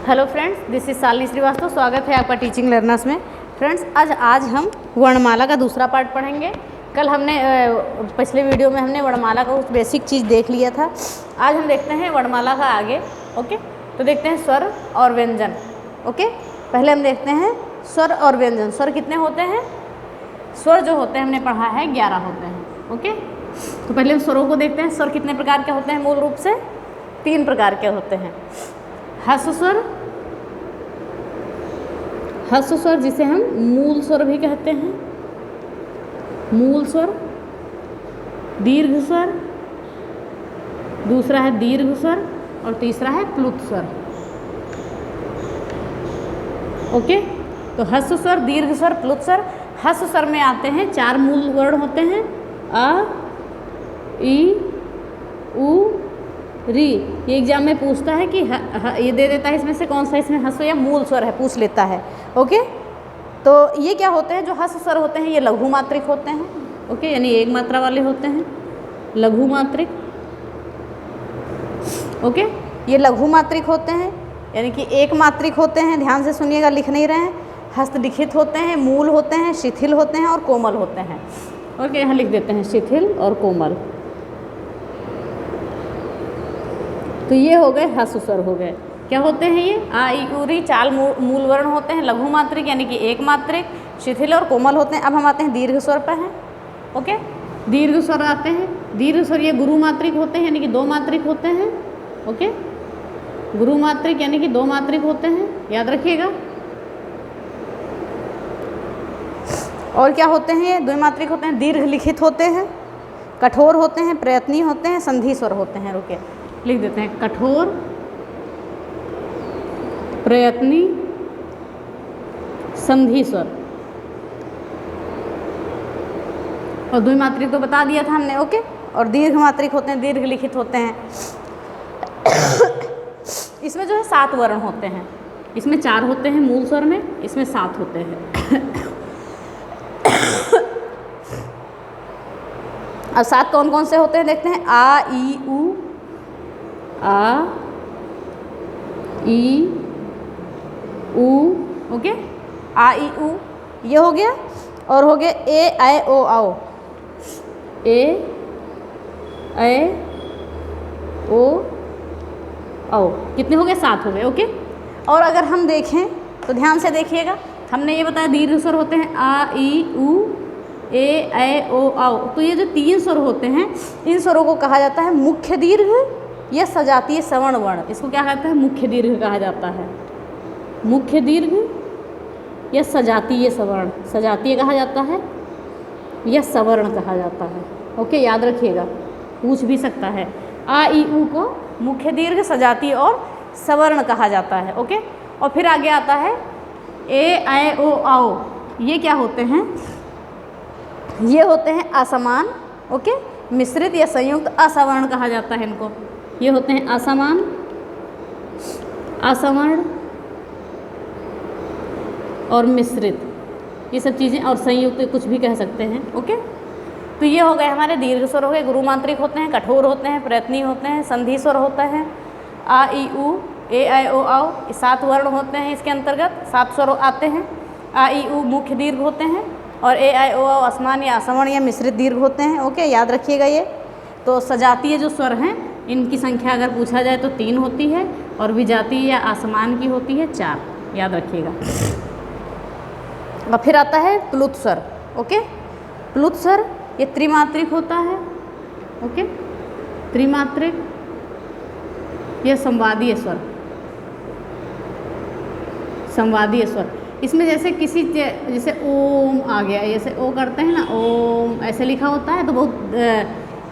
Hello friends, this is Shalini Srivastava. स्वागत है आपका टीचिंग लर्नर्स में। फ्रेंड्स, आज हम वर्णमाला का दूसरा पार्ट पढ़ेंगे। कल हमने पिछले वीडियो में हमने वर्णमाला का कुछ बेसिक चीज़ देख लिया था। आज हम देखते हैं वर्णमाला का आगे। ओके, तो देखते हैं स्वर और व्यंजन। ओके, पहले हम देखते हैं स्वर और व्यंजन। स्वर कितने होते हैं? स्वर जो होते हैं हमने पढ़ा है 11 होते हैं। ओके, तो पहले हम स्वरों को देखते हैं। स्वर कितने प्रकार के होते हैं? मूल रूप से 3 प्रकार के होते हैं। ह्रस्व स्वर जिसे हम मूल स्वर भी कहते हैं, मूल स्वर। दीर्घ स्वर, दूसरा है दीर्घ स्वर और तीसरा है प्लुत स्वर। ओके, तो ह्रस्व स्वर, दीर्घ स्वर, प्लुत स्वर। ह्रस्व स्वर में आते हैं 4 मूल वर्ण होते हैं, अ, ई, उ, री। ये एग्जाम में पूछता है कि ये दे देता है इसमें से कौन सा इसमें ह्रस्व या मूल स्वर है, पूछ लेता है। ओके, तो ये क्या होते हैं? जो ह्रस्व स्वर होते हैं ये लघु मात्रिक होते हैं। ओके, यानी एक मात्रा वाले होते हैं, लघु मात्रिक। ओके, ये लघु मात्रिक होते हैं, यानी कि एक मात्रिक होते हैं। ध्यान से सुनिएगा, लिख नहीं रहे हैं। हस्तलिखित होते हैं, मूल होते हैं, शिथिल होते हैं और कोमल होते हैं। ओके, यहाँ लिख देते हैं शिथिल और कोमल। तो ये हो गए ह्रस्व स्वर हो गए। क्या होते हैं ये? आ, ई, उ, री। 4 मूल वर्ण होते हैं, लघु मात्रिक यानी कि एक मात्रिक, शिथिल और कोमल होते हैं। अब हम आते हैं दीर्घ स्वर पर हैं। ओके, दीर्घ स्वर आते हैं। दीर्घ स्वर ये गुरु मात्रिक होते हैं, यानी कि 2 मात्रिक होते हैं। ओके, गुरु मात्रिक यानी कि 2 मात्रिक होते हैं, याद रखिएगा। और क्या होते हैं? ये 2 मात्रिक होते हैं। दीर्घ लिखित होते हैं, कठोर होते हैं, प्रयत्नी होते हैं, संधि स्वर होते हैं। रुके, लिख देते हैं कठोर, प्रयत्नी, संधि स्वर। और 2 मात्रिक तो बता दिया था हमने। ओके, और दीर्घ मात्रिक होते हैं, दीर्घ लिखित होते हैं। इसमें जो है 7 वर्ण होते हैं। इसमें 4 होते हैं मूल स्वर में, इसमें 7 होते हैं। अब 7 कौन कौन से होते हैं देखते हैं। आ, ई, उ, आ, ई, उ। ओके, आ, ई, उ ये हो गया। और हो गया ए, ऐ, ओ, आओ। ए, ऐ, ओ, आओ। कितने हो गए? 7 हो गए। ओके, और अगर हम देखें तो ध्यान से देखिएगा। हमने ये बताया दीर्घ स्वर होते हैं आ, ई, उ, ए, ऐ, ओ, आओ। तो ये जो 3 स्वर होते हैं, इन स्वरों को कहा जाता है मुख्य दीर्घ या सजातीय सवर्ण वर्ण। इसको क्या कहते हैं? मुख्य दीर्घ कहा जाता है। मुख्य दीर्घ या सजातीय सवर्ण। सजातीय कहा जाता है या सवर्ण कहा जाता है। ओके, याद रखिएगा, पूछ भी सकता है। आ, ई, उ को मुख्य दीर्घ, सजातीय और सवर्ण कहा जाता है। ओके, और फिर आगे आता है ए, ऐ, ओ, आओ। ये क्या होते हैं? ये होते हैं असमान। ओके, मिश्रित या संयुक्त असवर्ण कहा जाता है इनको। ये होते हैं असमान, असवर्ण और मिश्रित, ये सब चीज़ें। और संयुक्त कुछ भी कह सकते हैं। ओके, तो ये हो गए हमारे दीर्घ स्वर हो गए। गुरु मात्रिक होते हैं, कठोर होते हैं, प्रयत्नी होते हैं, संधि स्वर होता है। आ, ई, उ, ए, ऐ, ओ, आओ। 7 वर्ण होते हैं इसके अंतर्गत, 7 स्वर आते हैं। आ, ई, उ मुख्य दीर्घ होते हैं और ए, ऐ, ओ, आओ असमान या असवर्ण या मिश्रित दीर्घ होते हैं। ओके, याद रखिएगा ये। तो सजातीय जो स्वर हैं इनकी संख्या अगर पूछा जाए तो 3 होती है, और विजातीय या असमान की होती है 4। याद रखिएगा। और फिर आता है प्लुत स्वर। ओके, प्लुत स्वर ये त्रिमात्रिक होता है। ओके, त्रिमात्रिक या संवादीय स्वर। संवादीय स्वर इसमें जैसे जैसे ओम आ गया, जैसे ओ करते हैं ना, ओम ऐसे लिखा होता है, तो बहुत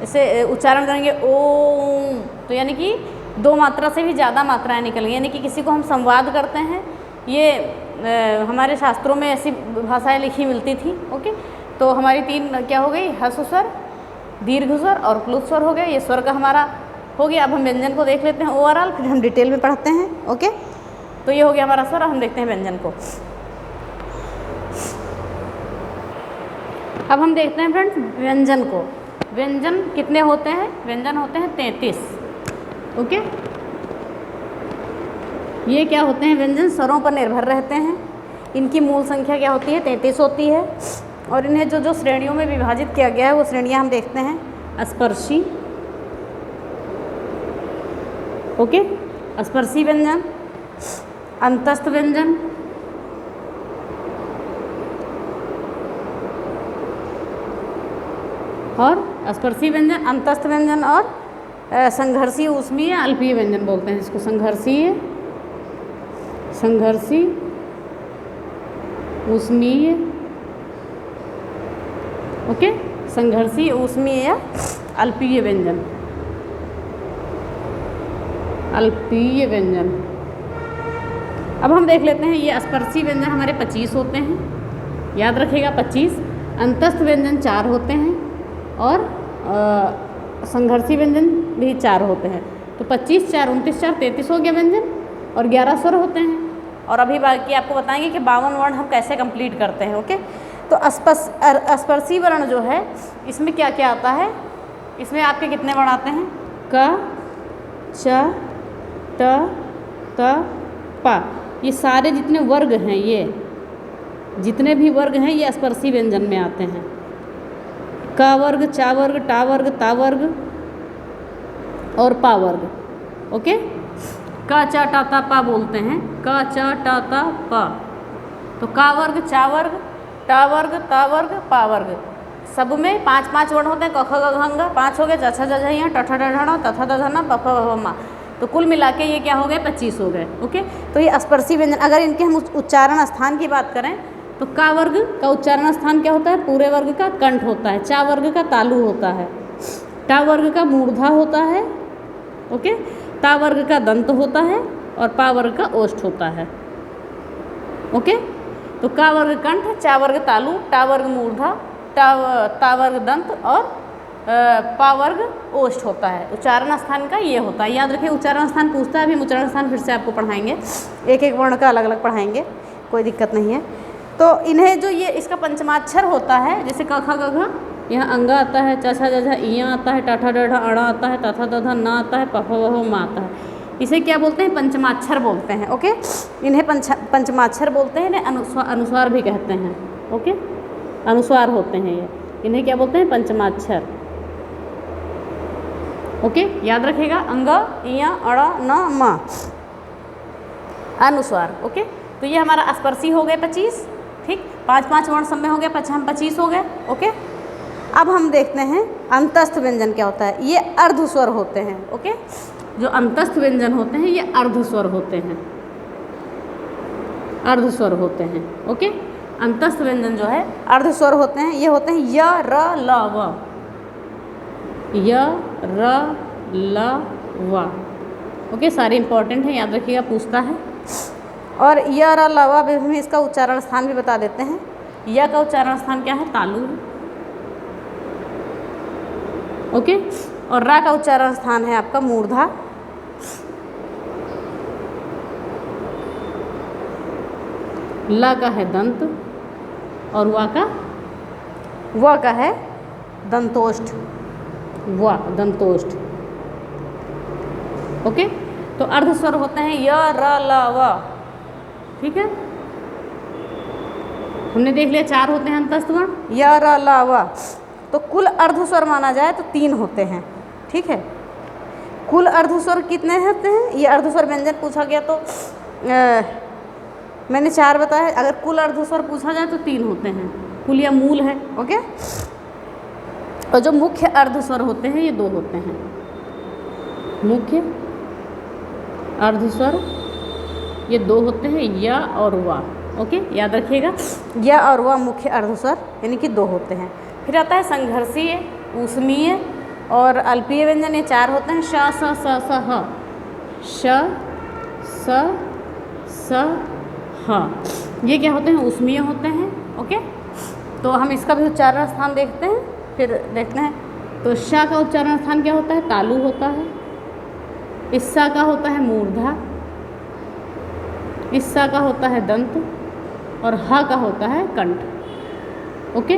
ऐसे उच्चारण करेंगे ओम, तो यानी कि 2 मात्रा से भी ज़्यादा मात्राएं निकल गई, यानी कि किसी को हम संवाद करते हैं। ये हमारे शास्त्रों में ऐसी भाषाएं लिखी मिलती थी। ओके, तो हमारी 3 क्या हो गई? ह्रस्व स्वर, दीर्घ स्वर और प्लुत स्वर हो गए। ये स्वर का हमारा हो गया। अब हम व्यंजन को देख लेते हैं ओवरऑल, फिर हम डिटेल में पढ़ते हैं। ओके, तो ये हो गया हमारा स्वर। हम देखते हैं व्यंजन को। अब हम देखते हैं फ्रेंड्स व्यंजन को। व्यंजन कितने होते हैं? व्यंजन होते हैं 33। ओके, ये क्या होते हैं व्यंजन स्वरों पर निर्भर रहते हैं। इनकी मूल संख्या क्या होती है 33 होती है। और इन्हें जो जो श्रेणियों में विभाजित किया गया है वो श्रेणियाँ हम देखते हैं। स्पर्शी, ओके, स्पर्शी व्यंजन, अंतस्थ व्यंजन, और स्पर्शी व्यंजन, अंतस्थ व्यंजन और संघर्षीय ऊष्मीय अल्पीय व्यंजन बोलते हैं जिसको। संघर्षीय, संघर्षी, ऊष्मीय, ओके, संघर्षीय ऊष्मीय या अल्पीय व्यंजन, अल्पीय व्यंजन। अब हम देख लेते हैं ये स्पर्शी व्यंजन हमारे 25 होते हैं, याद रखिएगा 25। अंतस्थ व्यंजन 4 होते हैं और संघर्षी व्यंजन भी 4 होते हैं। तो 25, 4, 29, 4, 33 हो गया व्यंजन और 11 स्वर होते हैं। और अभी बाकी आपको बताएंगे कि 52 वर्ण हम कैसे कंप्लीट करते हैं। ओके, तो स्पर्शी वर्ण जो है इसमें क्या क्या आता है, इसमें आपके कितने वर्ण आते हैं? क, च, ट, त, प। ये सारे जितने वर्ग हैं, ये जितने भी वर्ग हैं ये स्पर्शी व्यंजन में आते हैं। क वर्ग, चा वर्ग, टा वर्ग, ता वर्ग और पा वर्ग। ओके, क, चा, टा, ता, पा बोलते हैं। क, चा, टा, ता, पा। तो का वर्ग, चा वर्ग, टा वर्ग, ता वर्ग, पा वर्ग, सब में 5-5 वर्ण होते हैं। क, ख, ग, घ, ङ 5 हो गए। च, छ, ज, झ, ञ, ट, ठ, ड, ढ, ण, त, थ, द, ध, न, प, फ, ब, भ, म। तो कुल मिला के ये क्या हो गए? 25 हो गए। ओके, तो ये स्पर्शी व्यंजन। अगर इनके हम उच्चारण स्थान की बात करें तो का वर्ग का उच्चारण स्थान क्या होता है? पूरे वर्ग का कंठ होता है। चा वर्ग का तालु होता है। टा वर्ग का मूर्धा होता है। ओके, ता वर्ग का दंत होता है और पा वर्ग का ओष्ठ होता है। ओके, तो का वर्ग कंठ, चा वर्ग तालु, टा वर्ग मूर्धा, ता वर्ग दंत और पा वर्ग ओष्ठ होता है। उच्चारण स्थान का ये होता है। याद रखिए, उच्चारण स्थान पूछता है। अभी हम उच्चारण स्थान फिर से आपको पढ़ाएंगे, एक एक वर्ण का अलग अलग पढ़ाएंगे, कोई दिक्कत नहीं है। तो इन्हें जो ये इसका पंचमाक्षर होता है, जैसे क, ख, ग, घ, यहाँ अंगा आता है, च, छ, ज, झ, इया आता है, टा, ठ, ड, ढ, अणा आता है, ता, थ, द, ध, न आता है, प, फ, ब, भ, म आता है। इसे क्या बोलते हैं? पंचमाक्षर बोलते हैं। ओके, इन्हें पंचमाक्षर बोलते हैं। इन्हें अनुस्वार भी कहते हैं। ओके, अनुस्वार होते हैं ये। इन्हें क्या बोलते हैं? पंचमाक्षर। ओके, याद रखिएगा, अंग, इया, अड़ा, न, म, अनुस्वार। ओके, तो ये हमारा स्पर्शी हो गए 25। ठीक, 5-5 वर्ण सब में हो गए, 25 हो गए। ओके, अब हम देखते हैं अंतस्थ व्यंजन क्या होता है। ये अर्धस्वर होते हैं। ओके, जो अंतस्थ व्यंजन होते हैं ये अर्धस्वर होते हैं, अर्धस्वर होते हैं। ओके, अंतस्थ व्यंजन जो है अर्धस्वर होते हैं। ये होते हैं य, र, ल, व, य, र, ल, व। ओके, सारे इंपॉर्टेंट हैं, याद रखिएगा, पूछता है। और य, र, ल, व में इसका उच्चारण स्थान भी बता देते हैं। य का उच्चारण स्थान क्या है? तालु है। ओके, और रा का उच्चारण स्थान है आपका मूर्धा। ल का है दंत और व का है दंतोष्ठ। व, दंतोष्ठ। ओके, तो अर्धस्वर होते हैं य, र, ल, व। ठीक है, हमने देख लिया 4 होते हैं अंतस्थ वर्ण, य, र, ल, व। तो कुल अर्धस्वर माना जाए तो 3 होते हैं। ठीक है, कुल अर्धस्वर कितने होते हैं? ये अर्धस्वर व्यंजन पूछा गया तो मैंने 4 बताया। अगर कुल अर्धस्वर पूछा जाए तो 3 होते हैं, कुल या मूल है। ओके, और जो मुख्य अर्धस्वर होते हैं ये 2 होते हैं। मुख्य अर्धस्वर ये 2 होते हैं, य और व। ओके, याद रखिएगा, य और व मुख्य अर्धस्वर यानी कि 2 होते हैं। फिर आता है संघर्षीय, ऊष्मीय और अल्पीय व्यंजन। ये 4 होते हैं। श, स, स, ह, श, स, ह। ये क्या होते हैं? ऊष्मीय होते हैं। ओके, तो हम इसका भी उच्चारण स्थान देखते हैं, फिर देखते हैं। तो श का उच्चारण स्थान क्या होता है? तालु होता है। इस्सा का होता है मूर्धा, इस्सा का होता है दंत और ह का होता है कंठ। ओके,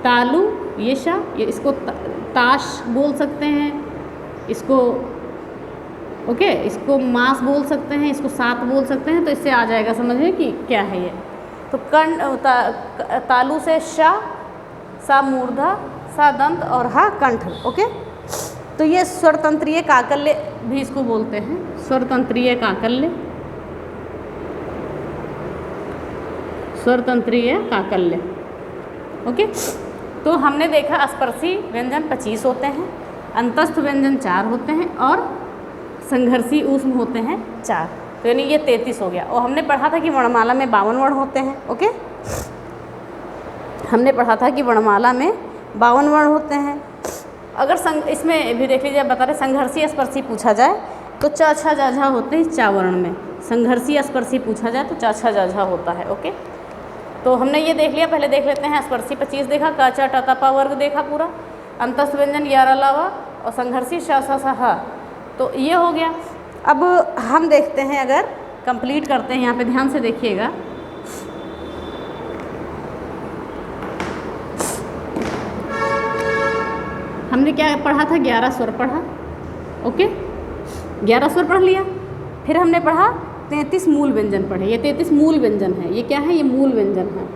तालु, ये शा, ये इसको ताश बोल सकते हैं, इसको ओके, इसको मास बोल सकते हैं, इसको सात बोल सकते हैं, तो इससे आ जाएगा समझ में कि क्या है ये। तो तालु से श, सा मूर्धा, सा दंत और हा कंठ। ओके, तो ये स्वरतंत्रीय काकल्य भी इसको बोलते हैं, स्वरतंत्रीय काकल्य, स्वरतंत्रीय काकल्य। ओके, तो हमने देखा स्पर्शी व्यंजन 25 होते हैं, अंतस्थ व्यंजन 4 होते हैं और संघर्षी ऊष्म होते हैं 4, तो यानी ये 33 हो गया। और हमने पढ़ा था कि वर्णमाला में 52 वर्ण होते हैं। ओके, हमने पढ़ा था कि वर्णमाला में 52 वर्ण होते हैं। अगर इसमें भी देख लीजिए, बता रहे संघर्षी स्पर्शी पूछा जाए तो च छ ज झ होते हैं चा वर्ण में, संघर्षी स्पर्शी पूछा जाए तो च छ ज झ होता है। ओके, तो हमने ये देख लिया। पहले देख लेते हैं, स्पर्शी 25 देखा, क च ट त प वर्ग देखा पूरा, अंतस्थ व्यंजन 11 लावा और संघर्षी श स स ह, तो ये हो गया। अब हम देखते हैं, अगर कंप्लीट करते हैं, यहाँ पे ध्यान से देखिएगा। हमने क्या पढ़ा था, 11 स्वर पढ़ा। ओके, 11 स्वर पढ़ लिया। फिर हमने पढ़ा 33 मूल व्यंजन पढ़े। ये 33 मूल व्यंजन है। ये क्या है, ये मूल व्यंजन है,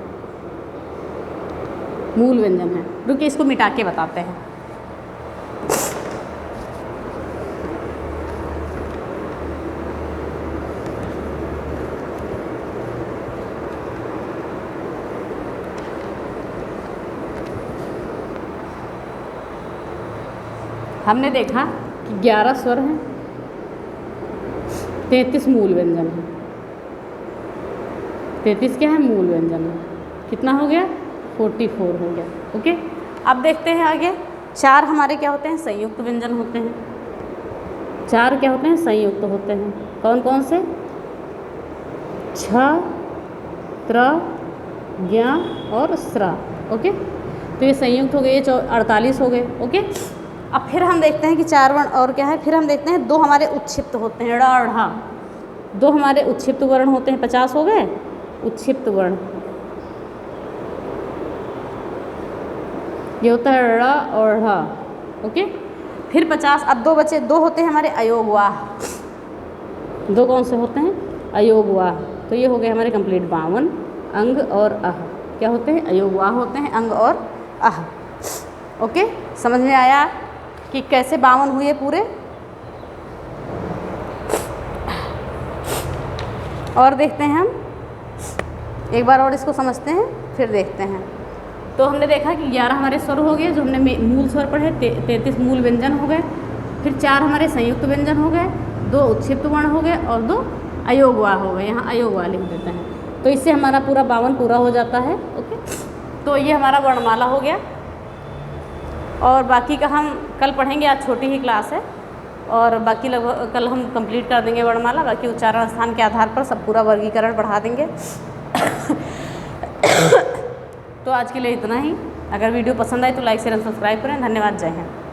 मूल व्यंजन है। रुकिए, इसको मिटा के बताते हैं। हमने देखा कि 11 स्वर हैं, 33 मूल व्यंजन हैं। 33 क्या है, मूल व्यंजन है। कितना हो गया, 44 हो गया। ओके, अब देखते हैं आगे। 4 हमारे क्या होते हैं, संयुक्त व्यंजन होते हैं। 4 क्या होते हैं, संयुक्त होते हैं। कौन कौन से, छ, त्र, ज्ञ और स्र। ओके, तो ये संयुक्त हो गए, ये 48 हो गए। ओके, अब फिर हम देखते हैं कि 4 वर्ण और क्या है। फिर हम देखते हैं 2 हमारे उच्छिप्त होते हैं, ड़ और ढ। 2 हमारे उच्छिप्त वर्ण होते हैं, 50 हो गए उच्छिप्त वर्ण। ये होता है ड़ और ढ। ओके, फिर 50, अब 2 बचे। 2 होते हैं हमारे अयोगवाह। 2 कौन से होते हैं, अयोगवाह। तो ये हो गए हमारे कंप्लीट 52। अंग और अह क्या होते हैं, अयोगवाह होते हैं, अंग और अह। ओके, समझ में आया कि कैसे 52 हुए पूरे। और देखते हैं हम एक बार और, इसको समझते हैं फिर देखते हैं। तो हमने देखा कि 11 हमारे स्वर हो गए, जो हमने मूल स्वर पढ़े। 33 मूल व्यंजन हो गए। फिर 4 हमारे संयुक्त व्यंजन हो गए, 2 उच्छिप्त वर्ण हो गए और 2 अयोगवाह हो गए। यहाँ अयोगवाह लिख देते हैं। तो इससे हमारा पूरा 52 पूरा हो जाता है। ओके, तो ये हमारा वर्णमाला हो गया। और बाकी का हम कल पढ़ेंगे, आज छोटी ही क्लास है, और बाकी लगभग कल हम कंप्लीट कर देंगे वर्णमाला। बाकी उच्चारण स्थान के आधार पर सब पूरा वर्गीकरण बढ़ा देंगे। तो आज के लिए इतना ही। अगर वीडियो पसंद आए तो लाइक शेयर एंड सब्सक्राइब करें। धन्यवाद, जय हिंद।